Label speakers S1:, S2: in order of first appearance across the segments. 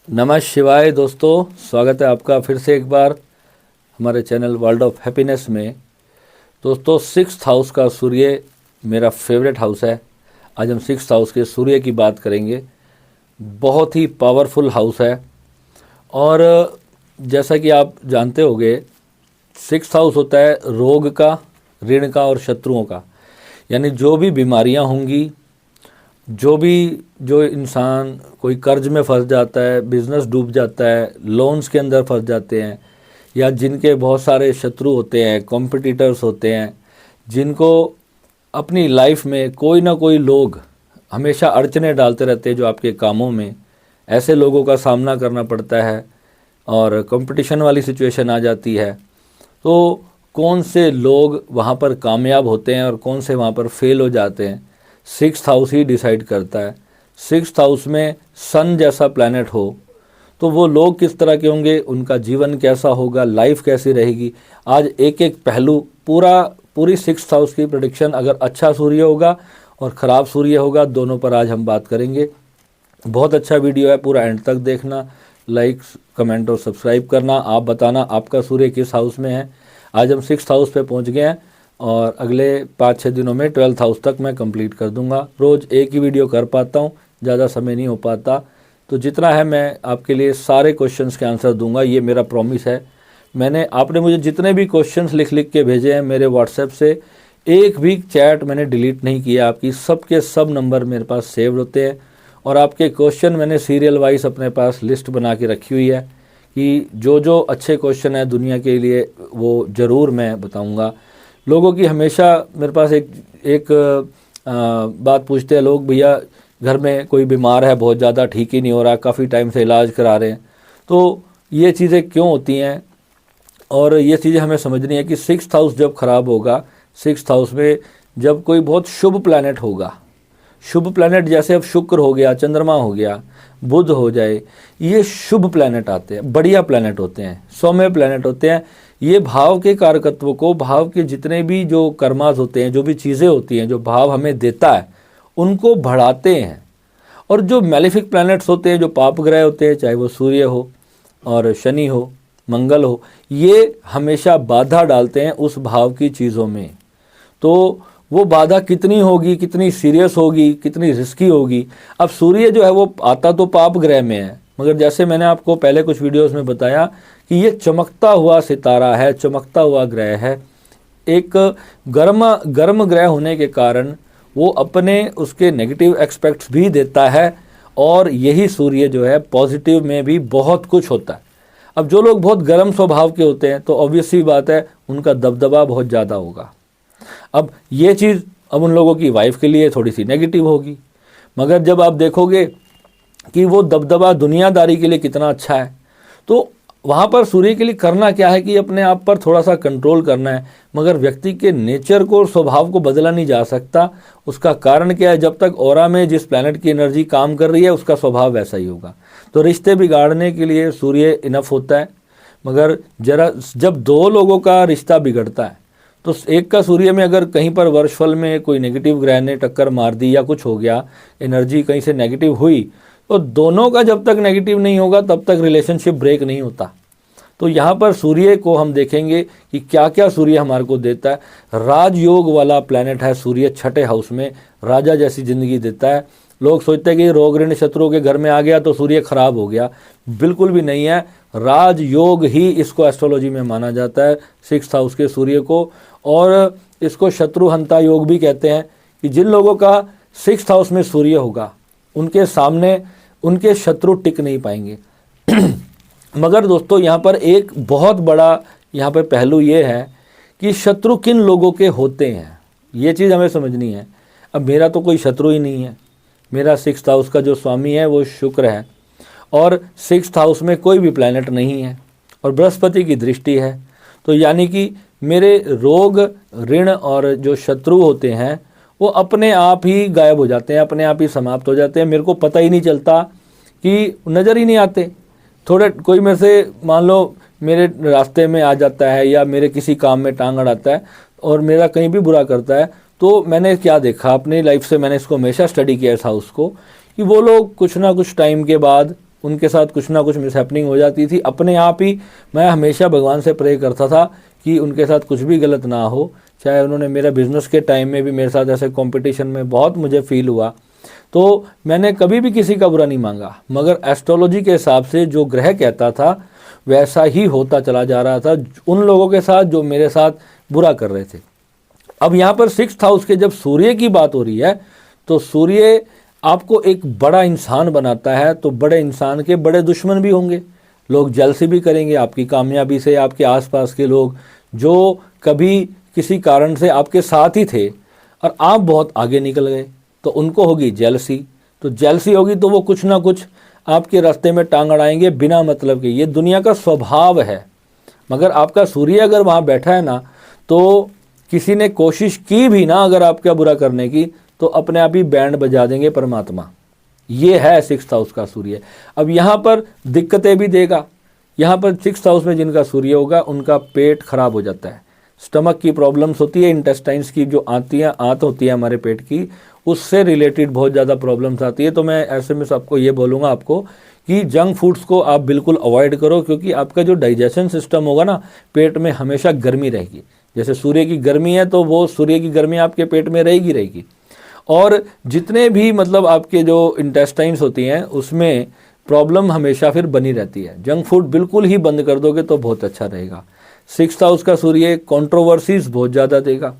S1: नमः शिवाय दोस्तों, स्वागत है आपका फिर से एक बार हमारे चैनल वर्ल्ड ऑफ हैप्पीनेस में। दोस्तों, सिक्स्थ हाउस का सूर्य मेरा फेवरेट हाउस है। आज हम सिक्स्थ हाउस के सूर्य की बात करेंगे। बहुत ही पावरफुल हाउस है और जैसा कि आप जानते होंगे, सिक्स्थ हाउस होता है रोग का, ऋण का और शत्रुओं का। यानी जो भी बीमारियां होंगी, जो इंसान कोई कर्ज में फंस जाता है, बिजनेस डूब जाता है, लोन्स के अंदर फंस जाते हैं, या जिनके बहुत सारे शत्रु होते हैं, कॉम्पिटिटर्स होते हैं, जिनको अपनी लाइफ में कोई ना कोई लोग हमेशा अड़चने डालते रहते हैं जो आपके कामों में, ऐसे लोगों का सामना करना पड़ता है और कंपटीशन वाली सिचुएशन आ जाती है। तो कौन से लोग वहाँ पर कामयाब होते हैं और कौन से वहाँ पर फेल हो जाते हैं, सिक्स्थ हाउस ही डिसाइड करता है। सिक्स्थ हाउस में सन जैसा प्लैनेट हो तो वो लोग किस तरह के होंगे, उनका जीवन कैसा होगा, लाइफ कैसी रहेगी। आज एक एक पहलू, पूरी सिक्स्थ हाउस की प्रेडिक्शन, अगर अच्छा सूर्य होगा और ख़राब सूर्य होगा, दोनों पर आज हम बात करेंगे। बहुत अच्छा वीडियो है, पूरा एंड तक देखना, लाइक कमेंट और सब्सक्राइब करना। आप बताना आपका सूर्य किस हाउस में है। आज हम सिक्स्थ हाउस पे पहुंच गए हैं और अगले 5-6 दिनों में 12th हाउस तक मैं कंप्लीट कर दूंगा। रोज़ एक ही वीडियो कर पाता हूं, ज़्यादा समय नहीं हो पाता, तो जितना है मैं आपके लिए सारे क्वेश्चंस के आंसर दूंगा, ये मेरा प्रॉमिस है। आपने मुझे जितने भी क्वेश्चंस लिख के भेजे हैं मेरे व्हाट्सएप से, एक भी चैट मैंने डिलीट नहीं किया। आपकी सबके सब नंबर मेरे पास सेव होते हैं और आपके क्वेश्चन मैंने सीरियल वाइज अपने पास लिस्ट बना के रखी हुई है कि जो जो अच्छे क्वेश्चन हैं दुनिया के लिए वो ज़रूर मैं बताऊँगा। लोगों की हमेशा मेरे पास एक बात पूछते हैं लोग, भैया घर में कोई बीमार है, बहुत ज़्यादा ठीक ही नहीं हो रहा, काफ़ी टाइम से इलाज करा रहे हैं। तो ये चीज़ें क्यों होती हैं और ये चीज़ें हमें समझनी है कि सिक्स्थ हाउस जब ख़राब होगा, सिक्स्थ हाउस में जब कोई बहुत शुभ प्लैनेट होगा, शुभ प्लैनेट जैसे अब शुक्र हो गया, चंद्रमा हो गया, बुध हो जाए, ये शुभ प्लैनेट आते हैं, बढ़िया प्लैनेट होते हैं, सौम्य प्लैनेट होते हैं। ये भाव के कारकत्व को, भाव के जितने भी जो कर्मास होते हैं, जो भी चीज़ें होती हैं जो भाव हमें देता है, उनको बढ़ाते हैं। और जो मैलेफिक प्लैनेट्स होते हैं, जो पाप ग्रह होते हैं, चाहे वो सूर्य हो और शनि हो, मंगल हो, ये हमेशा बाधा डालते हैं उस भाव की चीज़ों में। तो वो बाधा कितनी होगी, कितनी सीरियस होगी, कितनी रिस्की होगी। अब सूर्य जो है वो आता तो पाप ग्रह में है, मगर जैसे मैंने आपको पहले कुछ वीडियोस में बताया कि ये चमकता हुआ सितारा है, चमकता हुआ ग्रह है। एक गर्म ग्रह होने के कारण वो अपने उसके नेगेटिव एस्पेक्ट्स भी देता है और यही सूर्य जो है पॉजिटिव में भी बहुत कुछ होता है। अब जो लोग बहुत गर्म स्वभाव के होते हैं तो ऑब्वियस सी बात है उनका दबदबा बहुत ज़्यादा होगा। अब ये चीज़ अब उन लोगों की वाइफ के लिए थोड़ी सी नेगेटिव होगी, मगर जब आप देखोगे कि वो दबदबा दुनियादारी के लिए कितना अच्छा है, तो वहाँ पर सूर्य के लिए करना क्या है कि अपने आप पर थोड़ा सा कंट्रोल करना है। मगर व्यक्ति के नेचर को और स्वभाव को बदला नहीं जा सकता। उसका कारण क्या है, जब तक ऑरा में जिस प्लैनेट की एनर्जी काम कर रही है उसका स्वभाव वैसा ही होगा। तो रिश्ते बिगाड़ने के लिए सूर्य इनफ होता है, मगर जब दो लोगों का रिश्ता बिगड़ता है तो एक का सूर्य में अगर कहीं पर वर्षफल में कोई नेगेटिव ग्रह ने टक्कर मार दी या कुछ हो गया, एनर्जी कहीं से नेगेटिव हुई, तो दोनों का जब तक नेगेटिव नहीं होगा तब तक रिलेशनशिप ब्रेक नहीं होता। तो यहाँ पर सूर्य को हम देखेंगे कि क्या क्या सूर्य हमारे को देता है। राजयोग वाला प्लैनेट है सूर्य, छठे हाउस में राजा जैसी जिंदगी देता है। लोग सोचते हैं कि रोग ऋण शत्रुओं के घर में आ गया तो सूर्य खराब हो गया, बिल्कुल भी नहीं है। राजयोग ही इसको एस्ट्रोलॉजी में माना जाता है, सिक्स्थ हाउस के सूर्य को। और इसको शत्रुहंता योग भी कहते हैं कि जिन लोगों का सिक्स्थ हाउस में सूर्य होगा उनके सामने उनके शत्रु टिक नहीं पाएंगे। मगर दोस्तों, यहाँ पर एक बहुत बड़ा यहाँ पर पहलू ये है कि शत्रु किन लोगों के होते हैं, ये चीज़ हमें समझनी है। अब मेरा तो कोई शत्रु ही नहीं है, मेरा सिक्स्थ हाउस का जो स्वामी है वो शुक्र है और सिक्स्थ हाउस में कोई भी प्लैनेट नहीं है और बृहस्पति की दृष्टि है। तो यानी कि मेरे रोग, ऋण और जो शत्रु होते हैं वो अपने आप ही गायब हो जाते हैं, अपने आप ही समाप्त हो जाते हैं। मेरे को पता ही नहीं चलता, कि नज़र ही नहीं आते। थोड़े कोई मेरे से मान लो मेरे रास्ते में आ जाता है या मेरे किसी काम में टांग अड़ाता है और मेरा कहीं भी बुरा करता है, तो मैंने क्या देखा अपनी लाइफ से, मैंने इसको हमेशा स्टडी किया इस हाउस को, कि वो लोग कुछ ना कुछ टाइम के बाद उनके साथ कुछ ना कुछ मिसहैपनिंग हो जाती थी। अपने आप ही मैं हमेशा भगवान से प्रे करता था कि उनके साथ कुछ भी गलत ना हो। चाहे उन्होंने मेरा बिज़नेस के टाइम में भी मेरे साथ ऐसे कंपटीशन में बहुत मुझे फील हुआ, तो मैंने कभी भी किसी का बुरा नहीं मांगा, मगर एस्ट्रोलॉजी के हिसाब से जो ग्रह कहता था वैसा ही होता चला जा रहा था उन लोगों के साथ जो मेरे साथ बुरा कर रहे थे। अब यहाँ पर 6th हाउस के जब सूर्य की बात हो रही है तो सूर्य आपको एक बड़ा इंसान बनाता है, तो बड़े इंसान के बड़े दुश्मन भी होंगे, लोग जलसी भी करेंगे आपकी कामयाबी से। आपके आसपास के लोग जो कभी किसी कारण से आपके साथ ही थे और आप बहुत आगे निकल गए तो उनको होगी जेलसी, तो जेलसी होगी तो वो कुछ ना कुछ आपके रास्ते में टांग अड़ाएंगे बिना मतलब के। ये दुनिया का स्वभाव है। मगर आपका सूर्य अगर वहाँ बैठा है ना, तो किसी ने कोशिश की भी ना अगर आपका बुरा करने की, तो अपने आप ही बैंड बजा देंगे परमात्मा। ये है 6th हाउस का सूर्य। अब यहाँ पर दिक्कतें भी देगा। यहाँ पर 6th हाउस में जिनका सूर्य होगा उनका पेट खराब हो जाता है, स्टमक की प्रॉब्लम्स होती है, इंटेस्टाइन्स की जो आंत होती है हमारे पेट की, उससे रिलेटेड बहुत ज़्यादा प्रॉब्लम्स आती है। तो मैं ऐसे में सबको ये बोलूँगा आपको कि जंक फूड्स को आप बिल्कुल अवॉइड करो, क्योंकि आपका जो डाइजेशन सिस्टम होगा ना, पेट में हमेशा गर्मी रहेगी। जैसे सूर्य की गर्मी है तो वो सूर्य की गर्मी आपके पेट में रहेगी। और जितने भी मतलब आपके जो इंटेस्टाइन्स होती हैं उसमें प्रॉब्लम हमेशा फिर बनी रहती है। जंक फूड बिल्कुल ही बंद कर दोगे तो बहुत अच्छा रहेगा। 6th हाउस का सूर्य कंट्रोवर्सीज बहुत ज़्यादा देगा,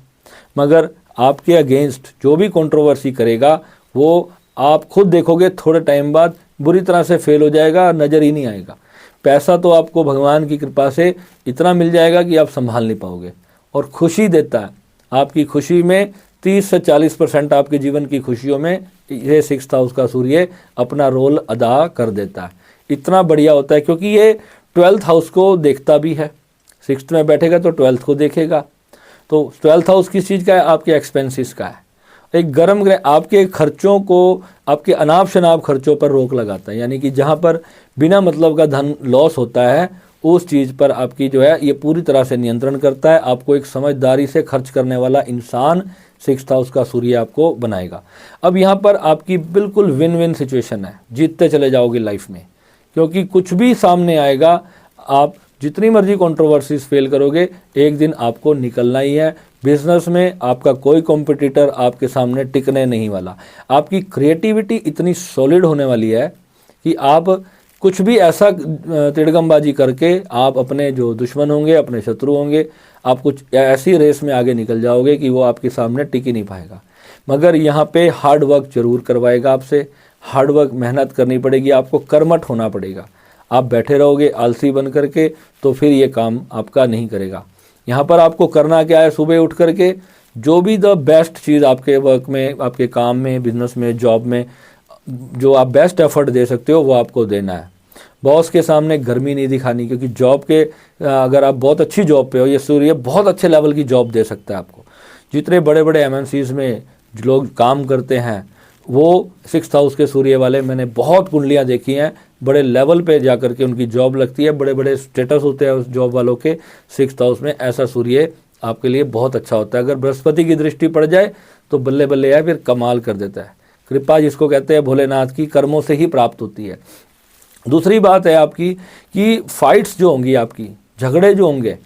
S1: मगर आपके अगेंस्ट जो भी कंट्रोवर्सी करेगा वो आप खुद देखोगे थोड़े टाइम बाद बुरी तरह से फेल हो जाएगा, नज़र ही नहीं आएगा। पैसा तो आपको भगवान की कृपा से इतना मिल जाएगा कि आप संभाल नहीं पाओगे। और खुशी देता है, आपकी खुशी में 30 से 40% आपके जीवन की खुशियों में ये 6th हाउस का सूर्य अपना रोल अदा कर देता है। इतना बढ़िया होता है क्योंकि ये 12th हाउस को देखता भी है। 6th में बैठेगा तो 12th को देखेगा। तो 12th हाउस किस चीज़ का है? आपके एक्सपेंसेस का है। एक गर्म ग्रह आपके खर्चों को, आपके अनाप शनाप खर्चों पर रोक लगाता है, यानी कि जहाँ पर बिना मतलब का धन लॉस होता है उस चीज़ पर आपकी जो है ये पूरी तरह से नियंत्रण करता है। आपको एक समझदारी से खर्च करने वाला इंसान 6th हाउस का सूर्य आपको बनाएगा। अब यहाँ पर आपकी बिल्कुल विन विन सिचुएशन है, जीतते चले जाओगे लाइफ में, क्योंकि कुछ भी सामने आएगा, आप जितनी मर्जी कंट्रोवर्सीज फेल करोगे, एक दिन आपको निकलना ही है। बिजनेस में आपका कोई कॉम्पिटिटर आपके सामने टिकने नहीं वाला। आपकी क्रिएटिविटी इतनी सॉलिड होने वाली है कि आप कुछ भी ऐसा तिड़गमबाजी करके आप अपने जो दुश्मन होंगे, अपने शत्रु होंगे, आप कुछ ऐसी रेस में आगे निकल जाओगे कि वो आपके सामने टिक ही नहीं पाएगा। मगर यहाँ पे हार्ड वर्क जरूर करवाएगा आपसे। हार्ड वर्क, मेहनत करनी पड़ेगी, आपको कर्मठ होना पड़ेगा। आप बैठे रहोगे आलसी बन करके तो फिर ये काम आपका नहीं करेगा। यहाँ पर आपको करना क्या है? सुबह उठ करके जो भी द बेस्ट चीज़ आपके वर्क में, आपके काम में, बिजनेस में, जॉब में जो आप बेस्ट एफर्ट दे सकते हो वो आपको देना है। बॉस के सामने गर्मी नहीं दिखानी, क्योंकि जॉब के अगर आप बहुत अच्छी जॉब पे हो, ये सूर्य बहुत अच्छे लेवल की जॉब दे सकता है आपको। जितने बड़े बड़े MNCs में लोग काम करते हैं वो 6th हाउस के सूर्य वाले, मैंने बहुत कुंडलियाँ देखी हैं, बड़े लेवल पे जा कर के उनकी जॉब लगती है, बड़े बड़े स्टेटस होते हैं उस जॉब वालों के 6th हाउस में। ऐसा सूर्य आपके लिए बहुत अच्छा होता है। अगर बृहस्पति की दृष्टि पड़ जाए तो बल्ले बल्ले है, फिर कमाल कर देता है। कृपा जिसको कहते हैं भोलेनाथ की, कर्मों से ही प्राप्त होती है। दूसरी बात है आपकी कि फाइट्स जो होंगी, आपकी झगड़े जो होंगे,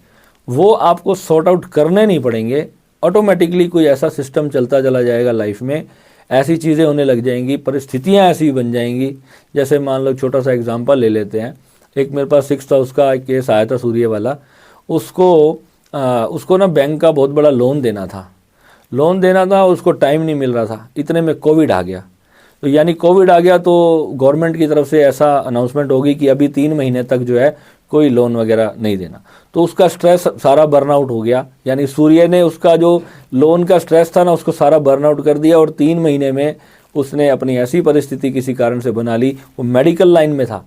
S1: वो आपको सॉर्ट आउट करने नहीं पड़ेंगे। ऑटोमेटिकली कोई ऐसा सिस्टम चलता चला जाएगा लाइफ में, ऐसी चीज़ें होने लग जाएंगी, परिस्थितियाँ ऐसी बन जाएंगी। जैसे मान लो छोटा सा एग्जांपल ले लेते हैं, एक मेरे पास 6th हाउस का एक केस आया था सूर्य वाला। उसको ना बैंक का बहुत बड़ा लोन देना था, उसको टाइम नहीं मिल रहा था, इतने में कोविड आ गया। तो यानी कोविड आ गया तो गवर्नमेंट की तरफ से ऐसा अनाउंसमेंट होगी कि अभी 3 महीने तक जो है कोई लोन वगैरह नहीं देना। तो उसका स्ट्रेस सारा बर्नआउट हो गया, यानी सूर्य ने उसका जो लोन का स्ट्रेस था ना उसको सारा बर्नआउट कर दिया, और 3 महीने में उसने अपनी ऐसी परिस्थिति किसी कारण से बना ली, वो मेडिकल लाइन में था।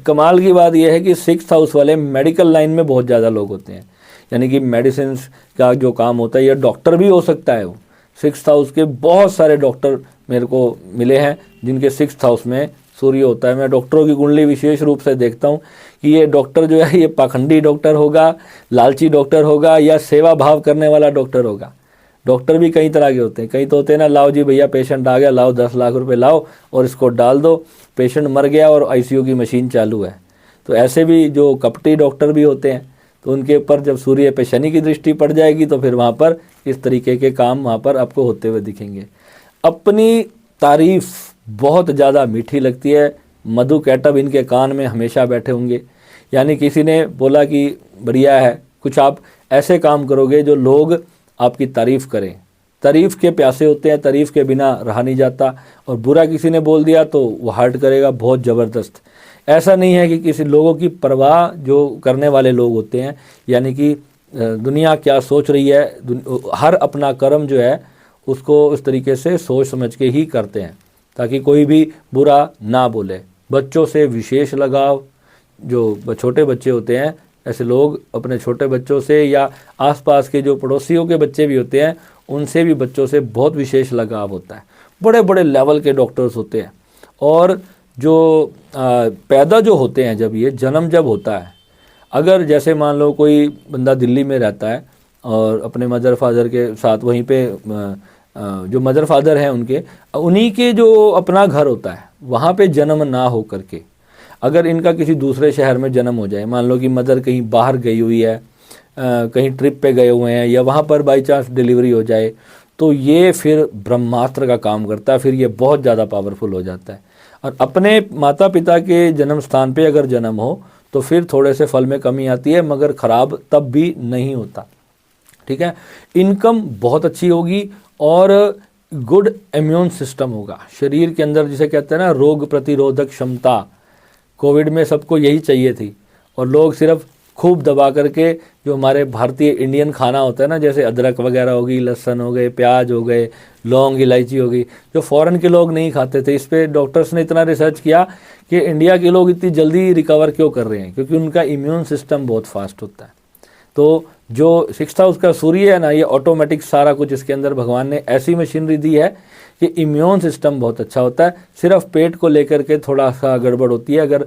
S1: कमाल की बात यह है कि 6th हाउस वाले मेडिकल लाइन में बहुत ज़्यादा लोग होते हैं, यानी कि मेडिसिन का जो काम होता है, या डॉक्टर भी हो सकता है वो। 6th हाउस के बहुत सारे डॉक्टर मेरे को मिले हैं जिनके 6th हाउस में सूर्य होता है। मैं डॉक्टरों की कुंडली विशेष रूप से देखता हूँ कि ये डॉक्टर जो है ये पाखंडी डॉक्टर होगा, लालची डॉक्टर होगा, या सेवा भाव करने वाला डॉक्टर होगा। डॉक्टर भी कई तरह के होते हैं। कई तो होते हैं ना, लाओ जी भैया पेशेंट आ गया, लाओ 10 लाख रुपए लाओ और इसको डाल दो, पेशेंट मर गया और आईसीयू की मशीन चालू है। तो ऐसे भी जो कपटी डॉक्टर भी होते हैं, तो उनके ऊपर जब सूर्य पे शनि की दृष्टि पड़ जाएगी तो फिर वहाँ पर इस तरीके के काम वहाँ पर आपको होते हुए दिखेंगे। अपनी तारीफ बहुत ज़्यादा मीठी लगती है, मधु कैटब इनके कान में हमेशा बैठे होंगे। यानी किसी ने बोला कि बढ़िया है, कुछ आप ऐसे काम करोगे जो लोग आपकी तारीफ़ करें। तारीफ़ के प्यासे होते हैं, तारीफ़ के बिना रहा नहीं जाता, और बुरा किसी ने बोल दिया तो वो हर्ट करेगा बहुत ज़बरदस्त। ऐसा नहीं है कि किसी लोगों की परवाह जो करने वाले लोग होते हैं, यानी कि दुनिया क्या सोच रही है, हर अपना कर्म जो है उसको उस तरीके से सोच समझ के ही करते हैं ताकि कोई भी बुरा ना बोले। बच्चों से विशेष लगाव, जो छोटे बच्चे होते हैं, ऐसे लोग अपने छोटे बच्चों से या आसपास के जो पड़ोसियों के बच्चे भी होते हैं उनसे भी बच्चों से बहुत विशेष लगाव होता है। बड़े बड़े लेवल के डॉक्टर्स होते हैं, और जो पैदा जो होते हैं, जब ये जन्म जब होता है, अगर जैसे मान लो कोई बंदा दिल्ली में रहता है और अपने मदर फादर के साथ वहीं पे जो मदर फादर हैं उन्हीं के जो अपना घर होता है वहाँ पे जन्म ना हो करके अगर इनका किसी दूसरे शहर में जन्म हो जाए, मान लो कि मदर कहीं बाहर गई हुई है, कहीं ट्रिप पे गए हुए हैं, या वहाँ पर बाई चांस डिलीवरी हो जाए, तो ये फिर ब्रह्मास्त्र का काम करता है, फिर ये बहुत ज़्यादा पावरफुल हो जाता है। और अपने माता पिता के जन्म स्थान पे अगर जन्म हो तो फिर थोड़े से फल में कमी आती है, मगर ख़राब तब भी नहीं होता। ठीक है, इनकम बहुत अच्छी होगी और गुड इम्यून सिस्टम होगा शरीर के अंदर, जिसे कहते हैं ना रोग प्रतिरोधक क्षमता। कोविड में सबको यही चाहिए थी, और लोग सिर्फ खूब दबा करके जो हमारे भारतीय इंडियन खाना होता है ना, जैसे अदरक वगैरह होगी, लहसुन हो गए, प्याज हो गए, लौंग इलायची हो गई, जो फॉरेन के लोग नहीं खाते थे। इस पे डॉक्टर्स ने इतना रिसर्च किया कि इंडिया के लोग इतनी जल्दी रिकवर क्यों कर रहे हैं, क्योंकि उनका इम्यून सिस्टम बहुत फास्ट होता है। तो जो 6th हाउस का सूर्य है ना, ये ऑटोमेटिक सारा कुछ इसके अंदर भगवान ने ऐसी मशीनरी दी है कि इम्यून सिस्टम बहुत अच्छा होता है। सिर्फ पेट को लेकर के थोड़ा सा गड़बड़ होती है, अगर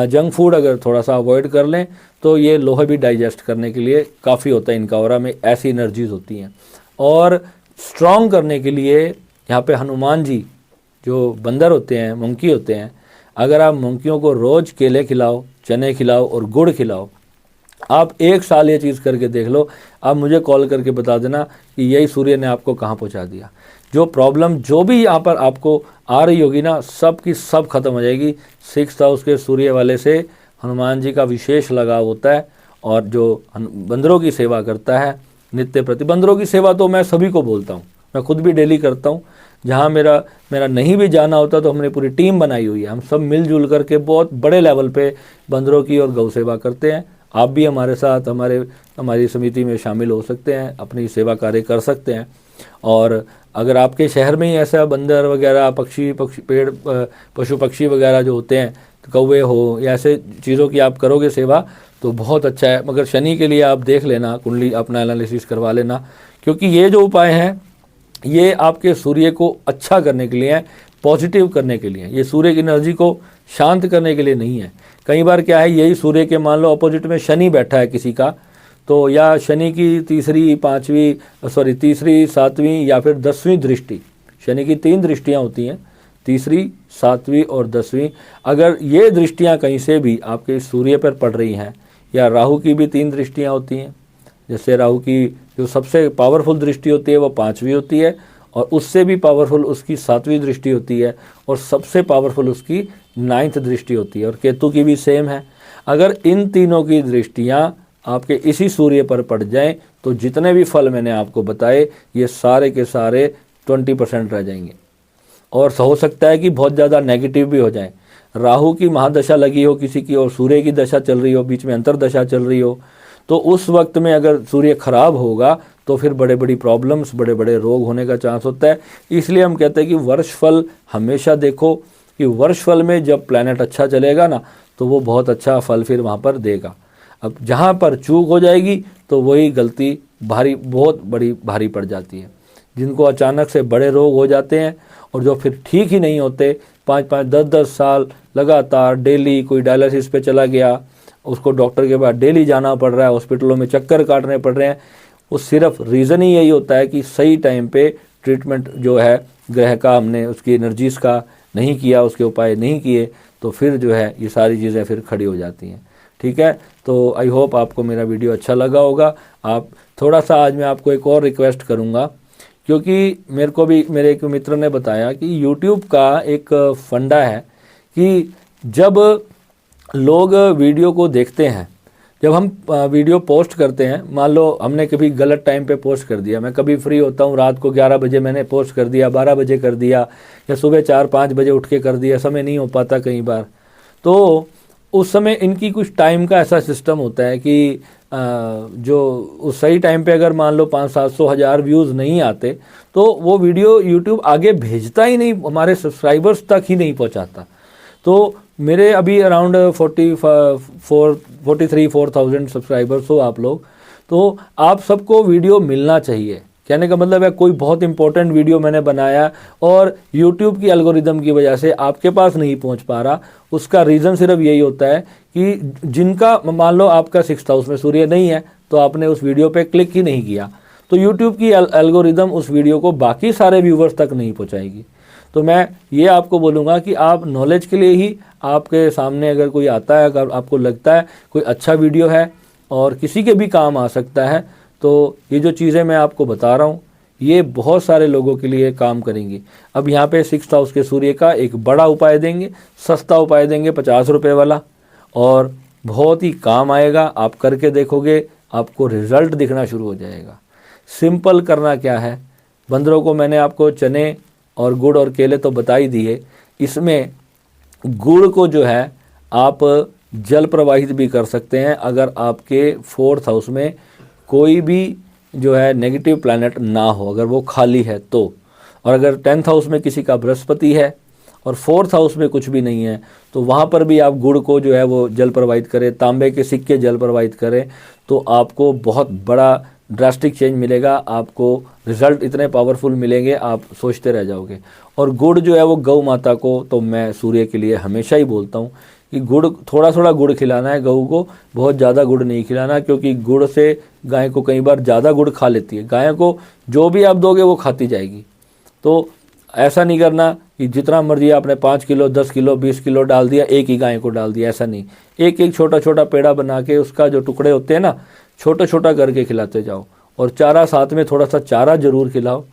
S1: जंक फूड अगर थोड़ा सा अवॉइड कर लें तो ये लोहा भी डाइजेस्ट करने के लिए काफ़ी होता है। इनका ऑरा में ऐसी एनर्जीज होती हैं, और स्ट्रॉन्ग करने के लिए यहाँ पे हनुमान जी जो बंदर होते हैं, मंकी होते हैं, अगर आप मंकियों को रोज़ केले खिलाओ, चने खिलाओ और गुड़ खिलाओ, आप 1 साल ये चीज़ करके देख लो, आप मुझे कॉल करके बता देना कि यही सूर्य ने आपको कहाँ पहुँचा दिया। जो प्रॉब्लम जो भी यहाँ पर आपको आ रही होगी ना, सब की सब खत्म हो जाएगी। 6th हाउस के सूर्य वाले से हनुमान जी का विशेष लगाव होता है, और जो बंदरों की सेवा करता है नित्य प्रति, बंदरों की सेवा तो मैं सभी को बोलता हूँ, मैं खुद भी डेली करता हूँ। जहाँ मेरा नहीं भी जाना होता तो हमने पूरी टीम बनाई हुई है, हम सब मिलजुल करके बहुत बड़े लेवल पे बंदरों की और गौ सेवा करते हैं। आप भी हमारे साथ हमारी समिति में शामिल हो सकते हैं, अपनी सेवा कार्य कर सकते हैं। और अगर आपके शहर में ही ऐसा बंदर वगैरह, पक्षी पेड़ पशु पक्षी वगैरह जो होते हैं, तो कौवे हो या ऐसे चीज़ों की आप करोगे सेवा तो बहुत अच्छा है। मगर शनि के लिए आप देख लेना, कुंडली अपना एनालिसिस करवा लेना, क्योंकि ये जो उपाय हैं ये आपके सूर्य को अच्छा करने के लिए है, पॉजिटिव करने के लिए। ये सूर्य की एनर्जी को शांत करने के लिए नहीं है। कई बार क्या है, यही सूर्य के मान लो अपोजिट में शनि बैठा है किसी का, तो या शनि की तीसरी 7वीं या फिर 10वीं दृष्टि, शनि की 3 दृष्टियाँ होती हैं, तीसरी, 7वीं और 10वीं। अगर ये दृष्टियाँ कहीं से भी आपके सूर्य पर पड़ रही हैं, या राहु की भी 3 दृष्टियाँ होती हैं, जैसे राहु की जो सबसे पावरफुल दृष्टि होती है वो 5वीं होती है, और उससे भी पावरफुल उसकी 7वीं दृष्टि होती है, और सबसे पावरफुल उसकी 9th दृष्टि होती है, और केतु की भी सेम है। अगर इन तीनों की दृष्टियाँ आपके इसी सूर्य पर पड़ जाएं तो जितने भी फल मैंने आपको बताए ये सारे के सारे 20% रह जाएंगे, और हो सकता है कि बहुत ज़्यादा नेगेटिव भी हो जाए। राहु की महादशा लगी हो किसी की और सूर्य की दशा चल रही हो, बीच में अंतरदशा चल रही हो, तो उस वक्त में अगर सूर्य खराब होगा तो फिर बड़े बड़ी प्रॉब्लम्स, बड़े बड़े रोग होने का चांस होता है। इसलिए हम कहते हैं कि वर्षफल हमेशा देखो कि वर्षफल में जब प्लैनेट अच्छा चलेगा ना तो वो बहुत अच्छा फल फिर वहाँ पर देगा। अब जहाँ पर चूक हो जाएगी तो वही गलती बहुत बड़ी भारी पड़ जाती है। जिनको अचानक से बड़े रोग हो जाते हैं और जो फिर ठीक ही नहीं होते, 5-5, 10-10 साल लगातार डेली कोई डायलिसिस पे चला गया, उसको डॉक्टर के पास डेली जाना पड़ रहा है, हॉस्पिटलों में चक्कर काटने पड़ रहे हैं, वो सिर्फ रीज़न ही यही होता है कि सही टाइम पे ट्रीटमेंट जो है ग्रह का हमने उसकी एनर्जीज़ का नहीं किया, उसके उपाय नहीं किए, तो फिर जो है ये सारी चीज़ें फिर खड़ी हो जाती हैं। ठीक है, तो आई होप आपको मेरा वीडियो अच्छा लगा होगा। आप थोड़ा सा, आज मैं आपको एक और रिक्वेस्ट करूँगा, क्योंकि मेरे एक मित्र ने बताया कि यूट्यूब का एक फंडा है कि जब लोग वीडियो को देखते हैं, जब हम वीडियो पोस्ट करते हैं, मान लो हमने कभी गलत टाइम पे पोस्ट कर दिया, मैं कभी फ्री होता हूँ रात को 11 बजे मैंने पोस्ट कर दिया, 12 बजे कर दिया, या सुबह 4-5 बजे उठ के कर दिया, समय नहीं हो पाता कई बार, तो उस समय इनकी कुछ टाइम का ऐसा सिस्टम होता है कि जो उस सही टाइम पे अगर मान लो 500-700-1000 व्यूज़ नहीं आते, तो वो वीडियो यूट्यूब आगे भेजता ही नहीं, हमारे सब्सक्राइबर्स तक ही नहीं पहुंचाता। तो मेरे अभी अराउंड 43-4,000 सब्सक्राइबर्स हो आप लोग, तो आप सबको वीडियो मिलना चाहिए। कहने का मतलब है कोई बहुत इंपॉर्टेंट वीडियो मैंने बनाया और यूट्यूब की एल्गोरिदम की वजह से आपके पास नहीं पहुंच पा रहा, उसका रीज़न सिर्फ यही होता है कि जिनका, मान लो आपका 6th हाउस में सूर्य नहीं है, तो आपने उस वीडियो पे क्लिक ही नहीं किया, तो यूट्यूब की एल्गोरिदम उस वीडियो को बाकी सारे व्यूवर्स तक नहीं पहुँचाएगी। तो मैं ये आपको बोलूँगा कि आप नॉलेज के लिए ही, आपके सामने अगर कोई आता है, अगर आपको लगता है कोई अच्छा वीडियो है और किसी के भी काम आ सकता है, तो ये जो चीज़ें मैं आपको बता रहा हूँ ये बहुत सारे लोगों के लिए काम करेंगी। अब यहाँ पे 6th हाउस के सूर्य का एक बड़ा उपाय देंगे, सस्ता उपाय देंगे 50 रुपये वाला, और बहुत ही काम आएगा। आप करके देखोगे, आपको रिजल्ट दिखना शुरू हो जाएगा। सिंपल करना क्या है, बंदरों को मैंने आपको चने और गुड़ और केले तो बता ही दिए, इसमें गुड़ को जो है आप जल प्रवाहित भी कर सकते हैं अगर आपके 4th हाउस में कोई भी जो है नेगेटिव प्लैनेट ना हो, अगर वो खाली है तो। और अगर 10th हाउस में किसी का बृहस्पति है और 4th हाउस में कुछ भी नहीं है, तो वहाँ पर भी आप गुड़ को जो है वो जल प्रवाहित करें, तांबे के सिक्के जल प्रवाहित करें, तो आपको बहुत बड़ा ड्रास्टिक चेंज मिलेगा। आपको रिज़ल्ट इतने पावरफुल मिलेंगे, आप सोचते रह जाओगे। और गुड़ जो है वो गौ माता को, तो मैं सूर्य के लिए हमेशा ही बोलता हूँ कि गुड़, थोड़ा थोड़ा गुड़ खिलाना है गऊ को, बहुत ज़्यादा गुड़ नहीं खिलाना, क्योंकि गुड़ से गाय को कई बार ज़्यादा गुड़ खा लेती है। गाय को जो भी आप दोगे वो खाती जाएगी। तो ऐसा नहीं करना कि जितना मर्जी आपने 5 किलो, 10 किलो, 20 किलो डाल दिया, एक ही गाय को डाल दिया, ऐसा नहीं। एक एक छोटा छोटा पेड़ा बना के उसका जो टुकड़े होते हैं ना, छोटा छोटा करके खिलाते जाओ। और चारा साथ में, थोड़ा सा चारा ज़रूर खिलाओ।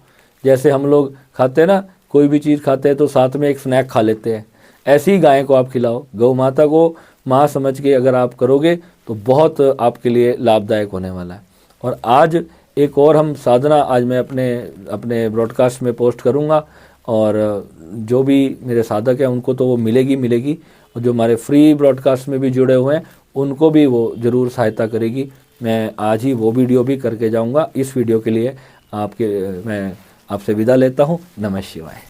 S1: जैसे हम लोग खाते हैं ना, कोई भी चीज़ खाते हैं तो साथ में एक स्नैक खा लेते हैं, ऐसी ही गाय को आप खिलाओ। गौ माता को माँ समझ के अगर आप करोगे तो बहुत आपके लिए लाभदायक होने वाला है। और आज एक और हम साधना, आज मैं अपने ब्रॉडकास्ट में पोस्ट करूँगा, और जो भी मेरे साधक हैं उनको तो वो मिलेगी, और जो हमारे फ्री ब्रॉडकास्ट में भी जुड़े हुए हैं उनको भी वो ज़रूर सहायता करेगी। मैं आज ही वो वीडियो भी करके जाऊँगा। इस वीडियो के लिए मैं आपसे विदा लेता हूँ। नमः शिवाय।